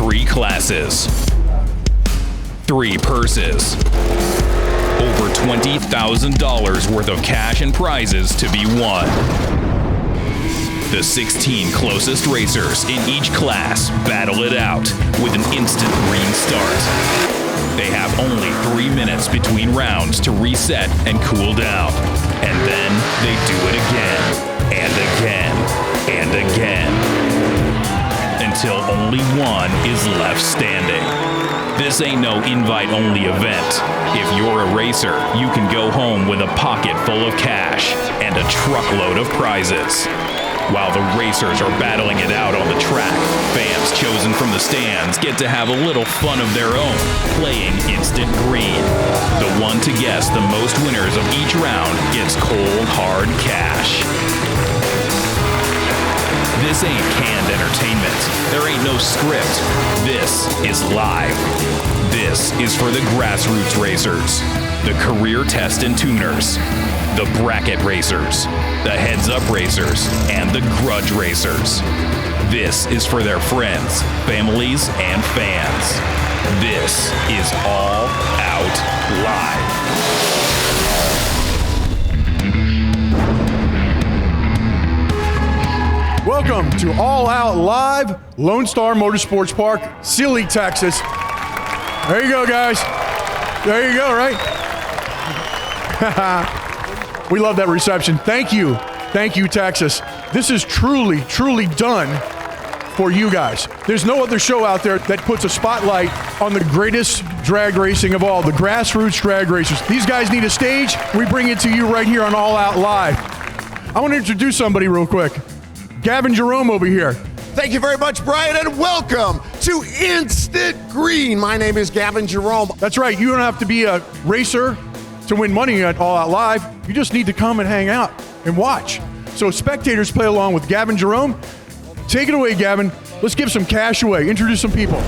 3 classes, 3 purses, over $20,000 worth of cash and prizes to be won. The 16 closest racers in each class battle it out with an instant green start. They have only 3 minutes between rounds to reset and cool down. And then they do it again, and again, and again, until only one is left standing. This ain't no invite-only event. If you're a racer, you can go home with a pocket full of cash and a truckload of prizes. While the racers are battling it out on the track, fans chosen from the stands get to have a little fun of their own, playing Instant Green. The one to guess the most winners of each round gets cold, hard cash. This ain't canned entertainment. There ain't no script. This is live. This is for the grassroots racers, the career test and tuners, the bracket racers, the heads-up racers, and the grudge racers. This is for their friends, families, and fans. This is All Out Live. Welcome to All Out Live, Lonestar Motorsports Park, Sealy, Texas. There you go, guys. There you go, right? We love that reception. Thank you. Thank you, Texas. This is truly, truly done for you guys. There's no other show out there that puts a spotlight on the greatest drag racing of all, the grassroots drag racers. These guys need a stage. We bring it to you right here on All Out Live. I want to introduce somebody real quick. Gavin Jerome over here. Thank you very much, Brian, and welcome to Instant Green. My name is Gavin Jerome. That's right. You don't have to be a racer to win money at All Out Live. You just need to come and hang out and watch. So spectators play along with Gavin Jerome. Take it away, Gavin. Let's give some cash away. Introduce some people.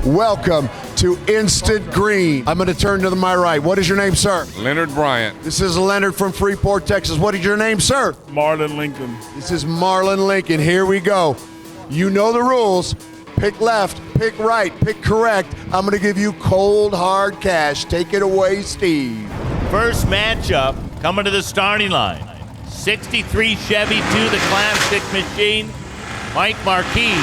Welcome to Instant Green. I'm going to turn to my right. What is your name, sir? Leonard Bryant. This is Leonard from Freeport, Texas. What is your name, sir? Marlon Lincoln. This is Marlon Lincoln. Here we go. You know the rules. Pick left, pick right, pick correct. I'm going to give you cold, hard cash. Take it away, Steve. First matchup coming to the starting line. 63 Chevy to the Classic Machine. Mike Marquis.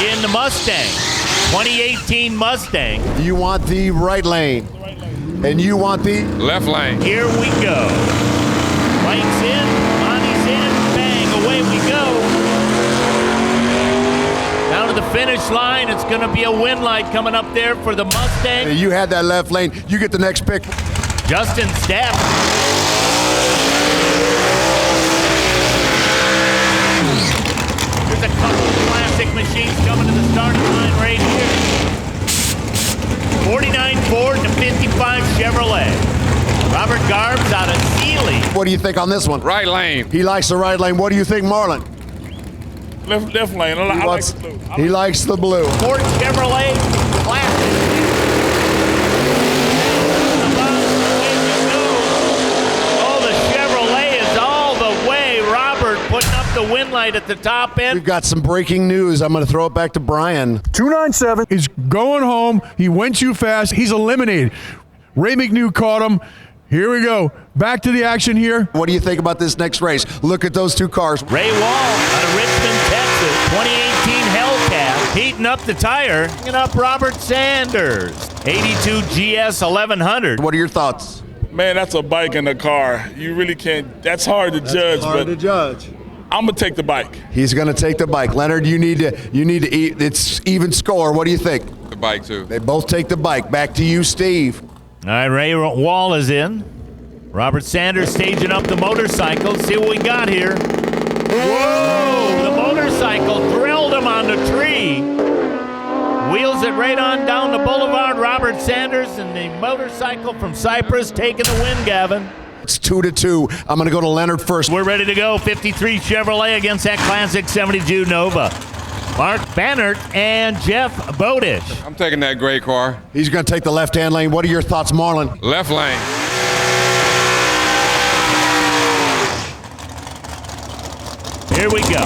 In the Mustang, 2018 Mustang. You want the right lane, and you want the Left lane. Here we go. Lights in, Monty's in, bang, away we go. Down to the finish line, it's going to be a win light coming up there for the Mustang. You had that left lane. You get the next pick. Justin Stepp. There's a couple of Classic Machines coming to the starting line right here. 49 Ford to 55 Chevrolet. Robert Garbs out of Sealy. What do you think on this one? Right lane. He likes the right lane. What do you think, Marlon? Left lane. I like the blue. He likes the blue. Ford Chevrolet Classic. Oh, the Chevrolet is all the way. Robert putting up the win light at the top end. We've got some breaking news. I'm going to throw it back to Brian. 297 is going home. He went too fast. He's eliminated. Ray McNew caught him. Here we go. Back to the action here. What do you think about this next race? Look at those two cars. Ray Wall out of Richmond, Texas. 2018 Hellcat. Heating up the tire. Heating up Robert Sanders. 82 GS 1100. What are your thoughts? Man, that's a bike and a car. You really can't. That's hard to judge. judge. I'm gonna take the bike. He's going to take the bike. Leonard, you need to eat. It's even score. What do you think? The bike too. They both take the bike. Back to you, Steve. All right, Ray Wall is in. Robert Sanders staging up the motorcycle. See what we got here. Whoa! The motorcycle drilled him on the tree. Wheels it right on down the boulevard. Robert Sanders and the motorcycle from Cyprus taking the win, Gavin. It's 2-2. I'm going to go to Leonard first. We're ready to go. 53 Chevrolet against that Classic 72 Nova. Mark Bannert and Jeff Bowdish. I'm taking that gray car. He's going to take the left-hand lane. What are your thoughts, Marlon? Left lane. Here Here we go.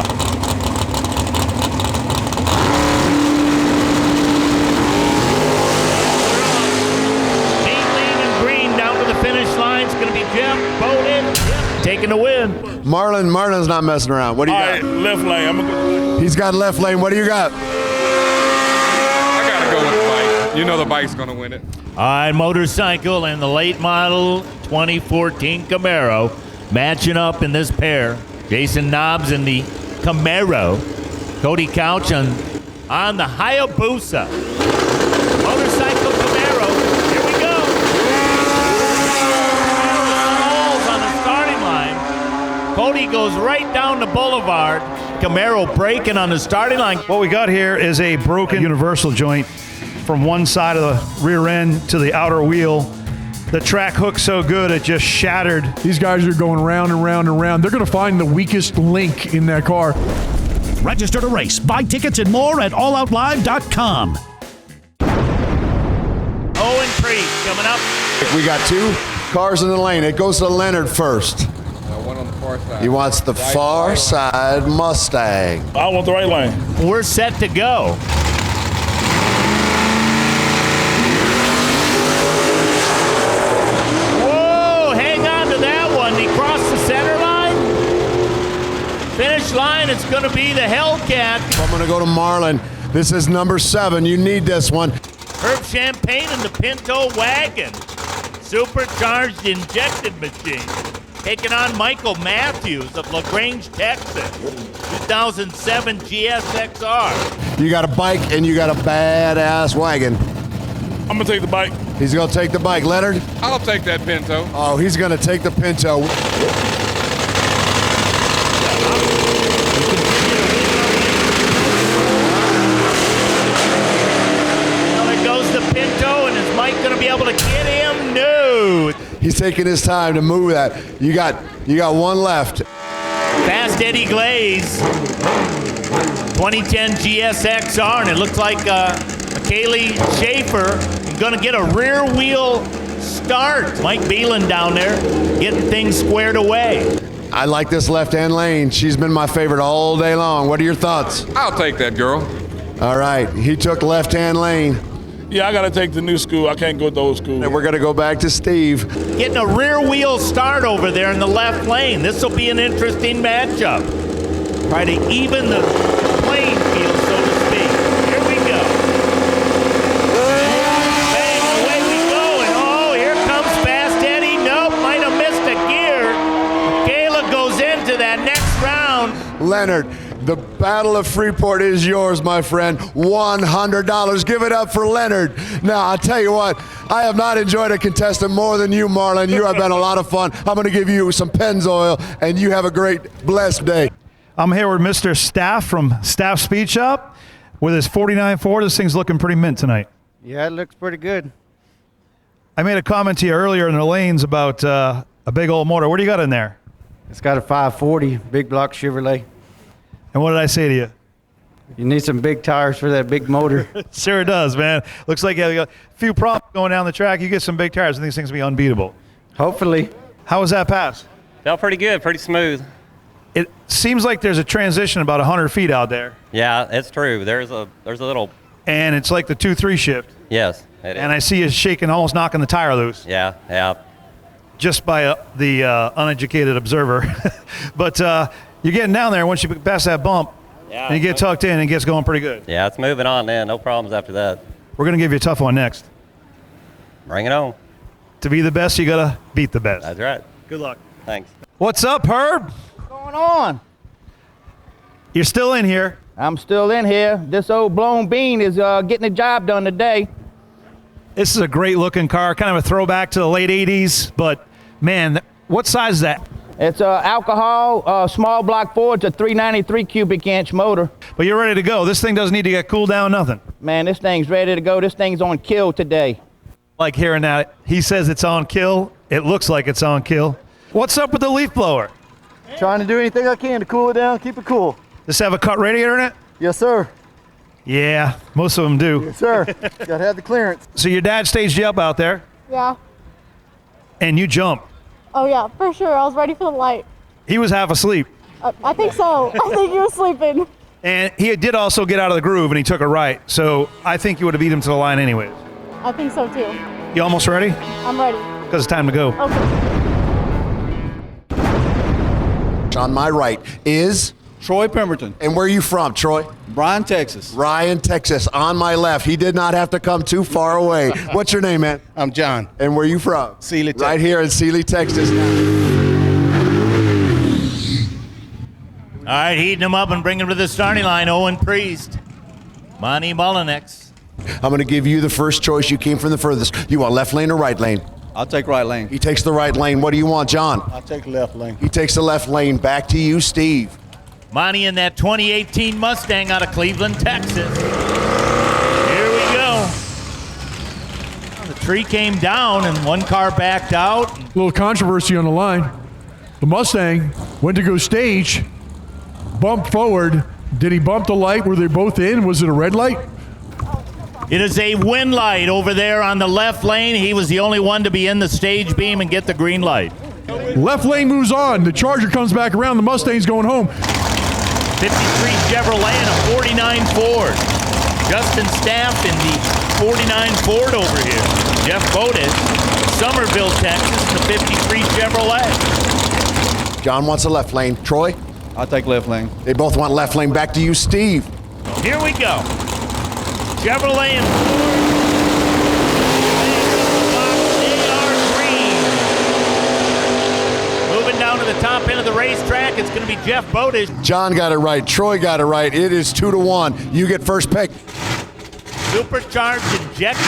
Mean, lean, and green down to the finish line. It's going to be Jeff Bowden taking the win. Marlon's not messing around. What do you All got? right, left lane. I'm gonna go. He's got left lane. What do you got? I gotta go with the bike. You know the bike's gonna win it. All right, motorcycle and the late model 2014 Camaro matching up in this pair. Jason Knobs in the Camaro. Cody Couch on the Hayabusa. Motorcycle Camaro. Here we go. Smalls on the starting line. Cody goes right down the boulevard. Camaro braking on the starting line. What we got here is a broken universal joint from one side of the rear end to the outer wheel. The track hooked so good it just shattered. These guys are going round and round and round. They're going to find the weakest link in that car. Register to race, buy tickets and more at alloutlive.com. Owen Priest coming up. We got 2 cars in the lane. It goes to Leonard first. One on the far side. He wants the far side Mustang. I want the right lane. We're set to go. Whoa, hang on to that one. He crossed the center line. Finish line, it's going to be the Hellcat. I'm going to go to Marlon. This is number 7. You need this one. Herb Champagne in the Pinto wagon. Supercharged injected machine. Taking on Michael Matthews of LaGrange, Texas. 2007 GSXR. You got a bike and you got a badass wagon. I'm gonna take the bike. He's going to take the bike. Leonard? I'll take that Pinto. Oh, he's going to take the Pinto. There goes the Pinto, and is Mike going to be able to get him? No. He's taking his time to move that. You got one left. Fast Eddie Glaze. 2010 GSXR, and it looks like Kaylee Schaefer is going to get a rear wheel start. Mike Beelan down there getting things squared away. I like this left-hand lane. She's been my favorite all day long. What are your thoughts? I'll take that girl. All right, he took left-hand lane. Yeah, I gotta take the new school. I can't go with the old school. And we're going to go back to Steve. Getting a rear wheel start over there in the left lane. This will be an interesting matchup. Try to even the playing field, so to speak. Here we go. Bang, away we go. And oh, here comes Fast Eddie. Nope, might have missed a gear. Kayla goes into that next round. Leonard, the Battle of Freeport is yours, my friend. $100. Give it up for Leonard. Now, I'll tell you what, I have not enjoyed a contestant more than you, Marlon. You have been a lot of fun. I'm going to give you some Pennzoil, and you have a great, blessed day. I'm here with Mr. Staff from Staff Speed Shop with his 49 Ford. This thing's looking pretty mint tonight. Yeah, it looks pretty good. I made a comment to you earlier in the lanes about a big old motor. What do you got in there? It's got a 540 big block Chevrolet. And what did I say to you? You need some big tires for that big motor. Sure does, man. Looks like you got a few problems going down the track. You get some big tires, and these things will be unbeatable. Hopefully. How was that pass? Felt pretty good, pretty smooth. It seems like there's a transition about 100 feet out there. Yeah, it's true. There's a little. And it's like the 2-3 shift. Yes, it is. And I see you shaking, almost knocking the tire loose. Yeah. Just by the uneducated observer. But you're getting down there once you pass that bump, Yeah. and you get tucked in, and it gets going pretty good. Yeah, it's moving on then. No problems after that. We're going to give you a tough one next. Bring it on. To be the best, you got to beat the best. That's right. Good luck. Thanks. What's up, Herb? What's going on? You're still in here. I'm still in here. This old blown bean is getting the job done today. This is a great looking car, kind of a throwback to the late 80s, but man, what size is that? It's alcohol, small block Ford. It's a 393 cubic inch motor. But you're ready to go. This thing doesn't need to get cooled down, nothing. Man, this thing's ready to go. This thing's on kill today. Like hearing that. He says it's on kill. It looks like it's on kill. What's up with the leaf blower? Trying to do anything I can to cool it down, keep it cool. Does it have a cut radiator in it? Yes, sir. Yeah, most of them do. Yes, sir. Gotta have the clearance. So your dad staged you up out there, Yeah. and you jumped. Oh, yeah, for sure. I was ready for the light. He was half asleep. I think so. I think he was sleeping. And he did also get out of the groove, and he took a right. So I think you would have beat him to the line anyways. I think so too. You almost ready? I'm ready. Because it's time to go. Okay. On my right is Troy Pemberton. And where are you from, Troy? Bryan, Texas. Bryan, Texas. On my left. He did not have to come too far away. What's your name, man? I'm John. And where are you from? Sealy, Texas. Right here in Sealy, Texas. All right, heating him up and bringing him to the starting line. Owen Priest, Monty Mullinex. I'm going to give you the first choice. You came from the furthest. You want left lane or right lane? I'll take right lane. He takes the right lane. What do you want, John? I'll take left lane. He takes the left lane. Back to you, Steve. Monty in that 2018 Mustang out of Cleveland, Texas. Here we go. The tree came down and one car backed out. A little controversy on the line. The Mustang went to go stage, bumped forward. Did he bump the light? Were they both in? Was it a red light? It is a win light over there on the left lane. He was the only one to be in the stage beam and get the green light. Left lane moves on. The Charger comes back around. The Mustang's going home. 53 Chevrolet and a 49 Ford. Justin Staff in the 49 Ford over here. Jeff Bodas, Somerville, Texas, in the 53 Chevrolet. John wants the left lane. Troy? I'll take left lane. They both want left lane. Back to you, Steve. Here we go. Chevrolet and Ford. They are green. Moving down to the top end of the racetrack, it's going to be Jeff Bodas. John got it right. Troy got it right. It is 2-1. You get first pick. Supercharged injection.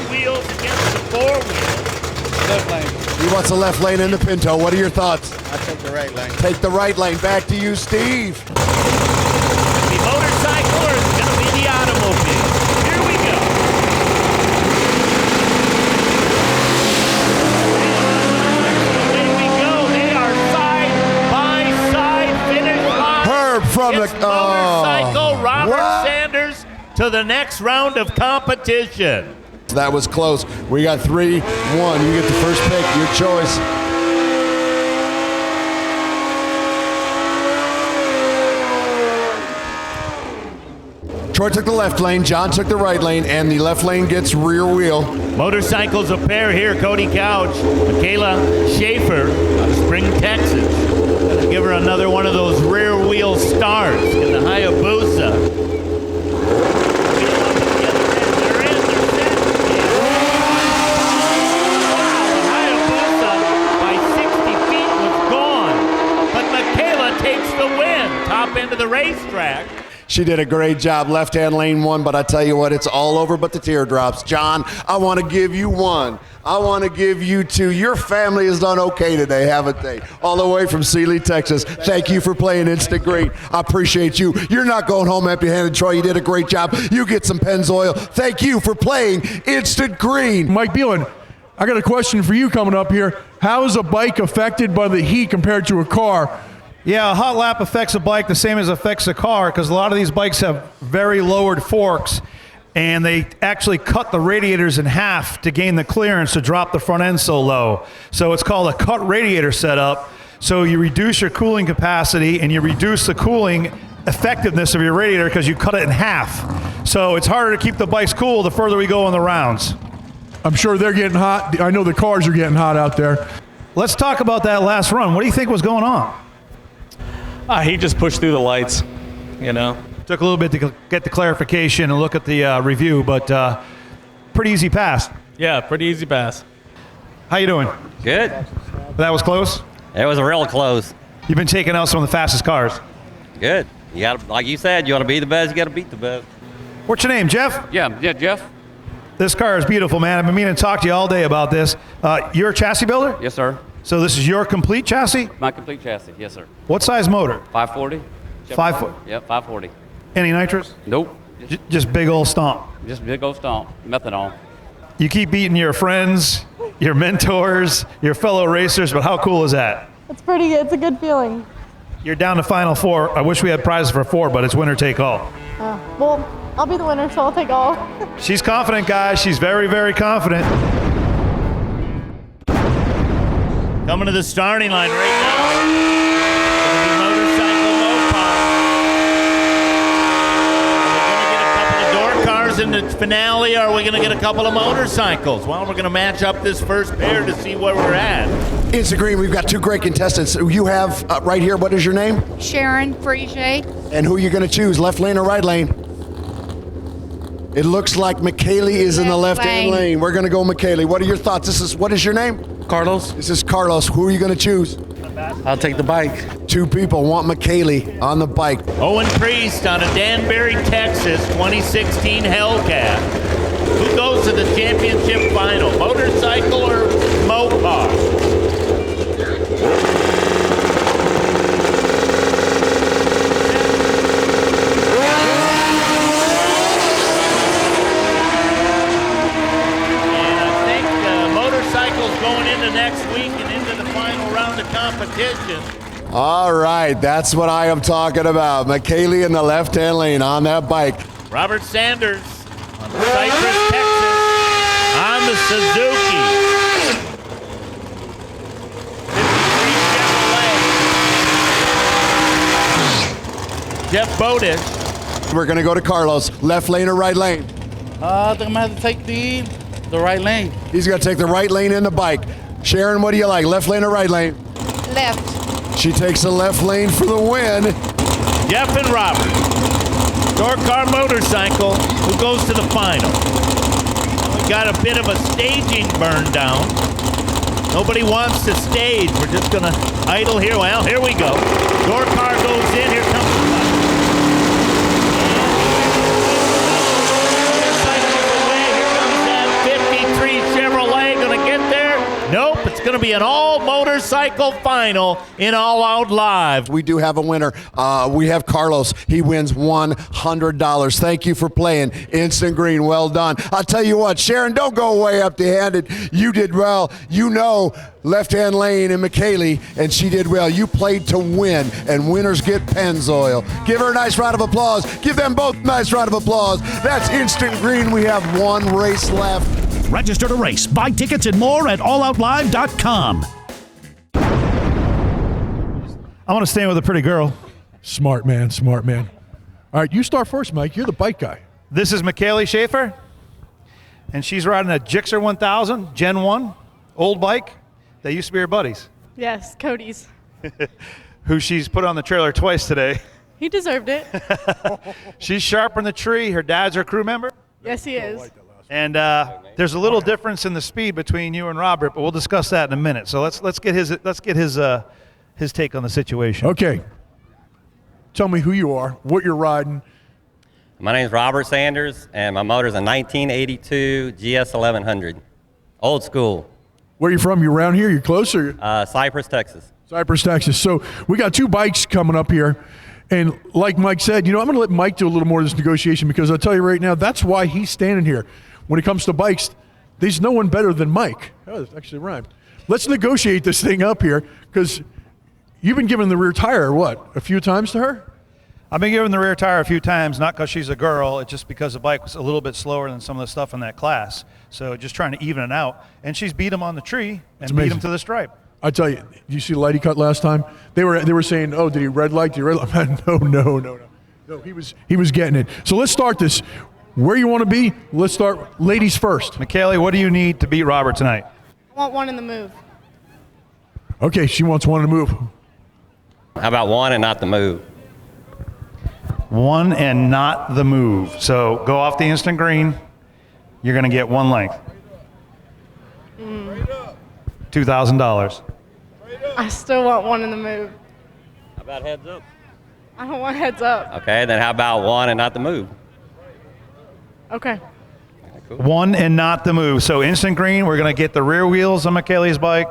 Wheels against the four wheels. Left lane. He wants the left lane in the Pinto. What are your thoughts? I'll take the right lane. Take the right lane. Back to you, Steve. The motorcycle or is it going to be the automobile? Here we go. Away we go. They are side by side finish line. Herb from it's the motorcycle Robert what? Sanders to the next round of competition. That was close. We got 3-1. You get the first pick. Your choice. Troy took the left lane. John took the right lane. And the left lane gets rear wheel. Motorcycles a pair here. Cody Couch, Michaela Schaefer out of Spring, Texas. Gonna give her another one of those rear wheel starts in the Hayabusa. Top end of the racetrack. She did a great job. Left-hand lane won, but I tell you what, it's all over but the teardrops. John, I want to give you one. I want to give you two. Your family has done okay today, haven't they? All the way from Sealy, Texas. Thank you for playing Instant Green. I appreciate you. You're not going home empty-handed, Troy. You did a great job. You get some Pennzoil. Thank you for playing Instant Green. Mike Beelan, I got a question for you coming up here. How is a bike affected by the heat compared to a car? Yeah, a hot lap affects a bike the same as it affects a car because a lot of these bikes have very lowered forks and they actually cut the radiators in half to gain the clearance to drop the front end so low. So it's called a cut radiator setup. So you reduce your cooling capacity and you reduce the cooling effectiveness of your radiator because you cut it in half. So it's harder to keep the bikes cool the further we go in the rounds. I'm sure they're getting hot. I know the cars are getting hot out there. Let's talk about that last run. What do you think was going on? He just pushed through the lights, you know. Took a little bit to get the clarification and look at the review, but pretty easy pass. Yeah, pretty easy pass. How you doing? Good. That was close? It was real close. You've been taking out some of the fastest cars. Good. You got, like you said, you want to be the best, you got to beat the best. What's your name, Jeff? Yeah, Jeff. This car is beautiful, man. I've been meaning to talk to you all day about this. You're a chassis builder? Yes, sir. So this is your complete chassis? My complete chassis, yes, sir. What size motor? 540. 5 foot? Yep, 540. Any nitrous? Nope. Just big old stomp. Just big old stomp. Methanol. You keep beating your friends, your mentors, your fellow racers, but how cool is that? It's pretty good. It's a good feeling. You're down to Final Four. I wish we had prizes for 4, but it's winner take all. Well, I'll be the winner, so I'll take all. She's confident, guys. She's very, very confident. Coming to the starting line right now. It'll be motorcycle Mopar. Are we going to get a couple of door cars in the finale, or are we going to get a couple of motorcycles? Well, we're going to match up this first pair to see where we're at. It's green. We've got two great contestants. You have right here, what is your name? Sharon Frege. And who are you going to choose, left lane or right lane? It looks like McKaylee is in the left-hand lane. We're going to go McKaylee. What are your thoughts? What is your name? Carlos. This is Carlos. Who are you going to choose? I'll take the bike. Two people want McKaylee on the bike. Owen Priest on a Danbury, Texas 2016 Hellcat. Who goes to the championship final, motorcycle or Mopar? Going into next week and into the final round of competition. All right, that's what I am talking about. McKaylee in the left-hand lane on that bike. Robert Sanders on Cypress, Texas, on the Suzuki. 53 Chevrolet. Jeff Bodish. We're going to go to Carlos. Left lane or right lane? I think I'm going to have to take the right lane. He's going to take the right lane in the bike. Sharon, what do you like, left lane or right lane? Left. She takes the left lane for the win. Jeff and Robert. Door car motorcycle. Who goes to the final? We got a bit of a staging burn down. Nobody wants to stage. We're just going to idle here. Well, here we go. Door car goes in. Here comes the bike. Chevrolet going to get there? Nope, it's going to be an all-motorcycle final in All Out Live. We do have a winner. We have Carlos. He wins $100. Thank you for playing Instant Green. Well done. I'll tell you what, Sharon, don't go way empty-handed. You did well. You know left-hand lane and McKaylee, and she did well. You played to win, and winners get Pennzoil. Give her a nice round of applause. Give them both a nice round of applause. That's Instant Green. We have one race left. Register to race, buy tickets and more at alloutlive.com. I want to stand with a pretty girl. Smart man, smart man. All right, you start first, Mike. You're the bike guy. This is McKaylee Schaefer, and she's riding a Gixxer 1000 Gen 1, old bike. They used to be her buddies. Yes, Cody's. Who she's put on the trailer twice today. He deserved it. She's sharpening the tree. Her dad's her crew member. Yes, he is. And there's a little difference in the speed between you and Robert, but we'll discuss that in a minute. So let's get his take on the situation. Okay. Tell me who you are, what you're riding. My name's Robert Sanders, and my motor's a 1982 GS 1100, old school. Where are you from? You around here? You closer? Cypress, Texas. Cypress, Texas. So we got two bikes coming up here. And like Mike said, I'm going to let Mike do a little more of this negotiation because I'll tell you right now, that's why he's standing here. When it comes to bikes, there's no one better than Mike. Oh, that actually rhymed. Let's negotiate this thing up here because you've been giving the rear tire, what, a few times to her? I've been giving the rear tire a few times, not because she's a girl, it's just because the bike was a little bit slower than some of the stuff in that class. So just trying to even it out. And she's beat him on the tree and beat him to the stripe. I tell you, did you see the light he cut last time? They were saying, oh, did he red light? Did he red light? No, he was getting it. So let's start this. Where you want to be? Let's start ladies first. McKaylee, what do you need to beat Robert tonight? I want one in the move. Okay, she wants one in the move. How about one and not the move? One and not the move. So go off the instant green. You're going to get one length. $2,000. I still want one in the move. How about heads up? I don't want heads up. Okay, then how about one and not the move? Okay. Cool. One and not the move. So instant green, we're going to get the rear wheels on McKaylee's bike.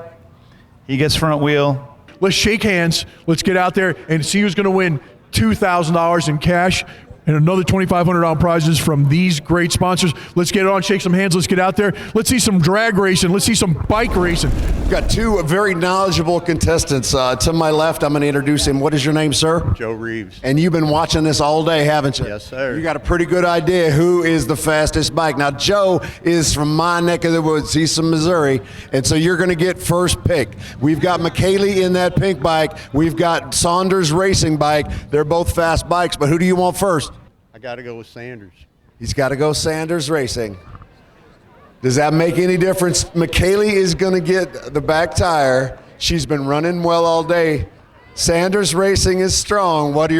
He gets front wheel. Let's shake hands. Let's get out there and see who's going to win $2,000 in cash. and another $2,500 prizes from these great sponsors. Let's get it on, shake some hands, let's get out there. Let's see some drag racing, let's see some bike racing. We've got two very knowledgeable contestants. To my left, I'm going to introduce him. What is your name, sir? Joe Reeves. And you've been watching this all day, haven't you? Yes, sir. You got a pretty good idea who is the fastest bike. Now, Joe is from my neck of the woods. He's from Missouri, and so you're going to get first pick. We've got McKaylee in that pink bike. We've got Saunders racing bike. They're both fast bikes, but who do you want first? I got to go with Sanders. He's got to go Sanders racing. Does that make any difference? McKaylee is going to get the back tire. She's been running well all day. Sanders racing is strong. What's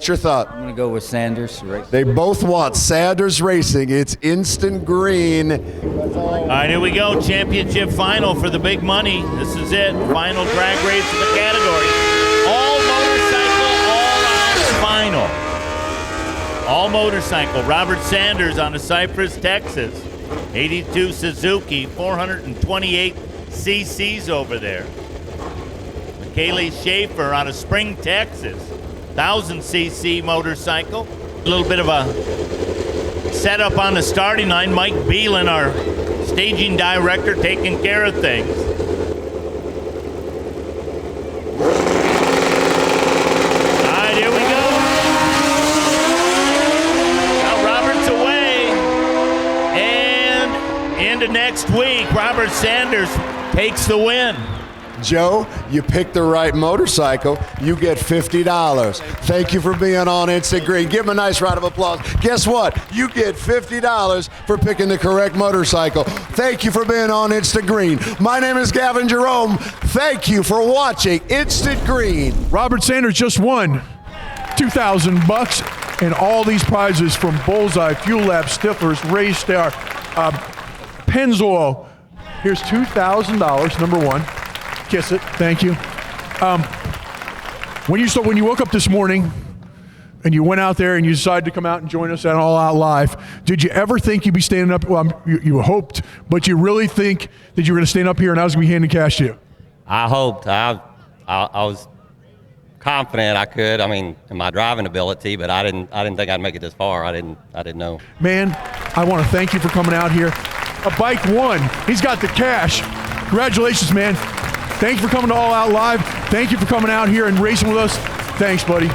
your thought? I'm going to go with Sanders racing. They both want Sanders racing. It's instant green. All right, here we go. Championship final for the big money. This is it. Final drag race in the category. All motorcycle, all out final. All motorcycle. Robert Sanders on a Cypress, Texas. 82 Suzuki, 428 cc's over there. Kaylee Schaefer out of Spring, Texas. 1,000cc motorcycle. A little bit of a setup on the starting line. Mike Beelan, our staging director, taking care of things. All right, here we go. Now Robert's away. And into next week, Robert Sanders takes the win. Joe, you picked the right motorcycle. You get $50. Thank you for being on Instant Green. Give him a nice round of applause. Guess what? You get $50 for picking the correct motorcycle. Thank you for being on Instant Green. My name is Gavin Jerome. Thank you for watching Instant Green. Robert Sanders just won $2,000 and all these prizes from Bullseye, Fuel Lab, Stiflers, Raystar, Pennzoil. Here's $2,000, number one. Kiss it. Thank you. When you woke up this morning and you went out there and you decided to come out and join us at All Out Live, did you ever think you'd be standing up? Well, you hoped, but you really think that you were going to stand up here and I was going to be handing cash to you? I hoped. I was confident I could. I mean, in my driving ability, but I didn't think I'd make it this far. I didn't know. Man, I want to thank you for coming out here. A bike won. He's got the cash. Congratulations, man. Thank you for coming to All Out Live. Thank you for coming out here and racing with us. Thanks, buddy.